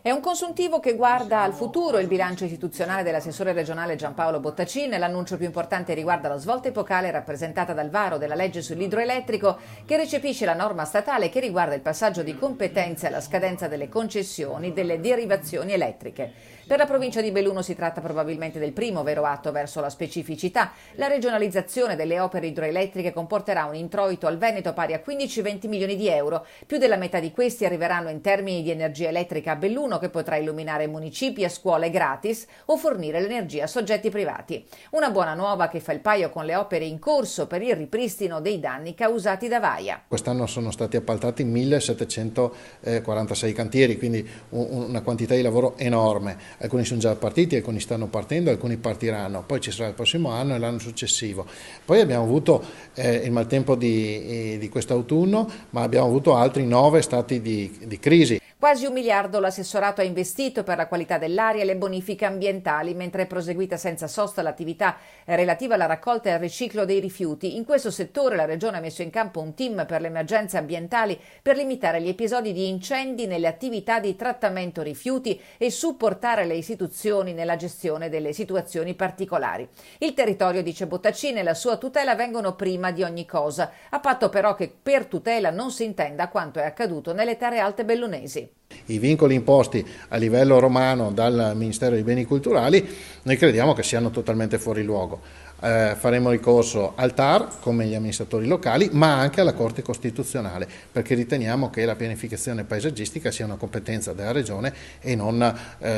È un consuntivo che guarda al futuro. Il bilancio istituzionale dell'assessore regionale Giampaolo Bottacin. L'annuncio più importante riguarda la svolta epocale rappresentata dal varo della legge sull'idroelettrico, che recepisce la norma statale che riguarda il passaggio di competenze alla scadenza delle concessioni delle derivazioni elettriche. Per la provincia di Belluno si tratta probabilmente del primo vero atto verso la specificità. La regionalizzazione delle opere idroelettriche comporterà un introito al Veneto pari a 15-20 milioni di euro. Più della metà di questi arriveranno in termini di energia elettrica a Belluno, che potrà illuminare municipi e scuole gratis o fornire l'energia a soggetti privati. Una buona nuova che fa il paio con le opere in corso per il ripristino dei danni causati da Vaia. Quest'anno sono stati appaltati 1746 cantieri, quindi una quantità di lavoro enorme. Alcuni sono già partiti, alcuni stanno partendo, alcuni partiranno, poi ci sarà il prossimo anno e l'anno successivo. Poi abbiamo avuto il maltempo di quest'autunno, ma abbiamo avuto altri 9 stati di crisi. Quasi 1 miliardo l'assessorato ha investito per la qualità dell'aria e le bonifiche ambientali, mentre è proseguita senza sosta l'attività relativa alla raccolta e al riciclo dei rifiuti. In questo settore la Regione ha messo in campo un team per le emergenze ambientali per limitare gli episodi di incendi nelle attività di trattamento rifiuti e supportare le istituzioni nella gestione delle situazioni particolari. Il territorio, dice Bottacin, e la sua tutela vengono prima di ogni cosa, a patto però che per tutela non si intenda quanto è accaduto nelle terre alte bellunesi. I vincoli imposti a livello romano dal Ministero dei Beni Culturali noi crediamo che siano totalmente fuori luogo. Faremo ricorso al TAR come gli amministratori locali, ma anche alla Corte Costituzionale, perché riteniamo che la pianificazione paesaggistica sia una competenza della Regione e non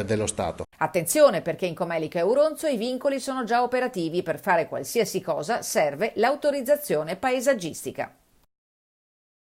dello Stato. Attenzione, perché in Comelica e Auronzo i vincoli sono già operativi. Per fare qualsiasi cosa serve l'autorizzazione paesaggistica.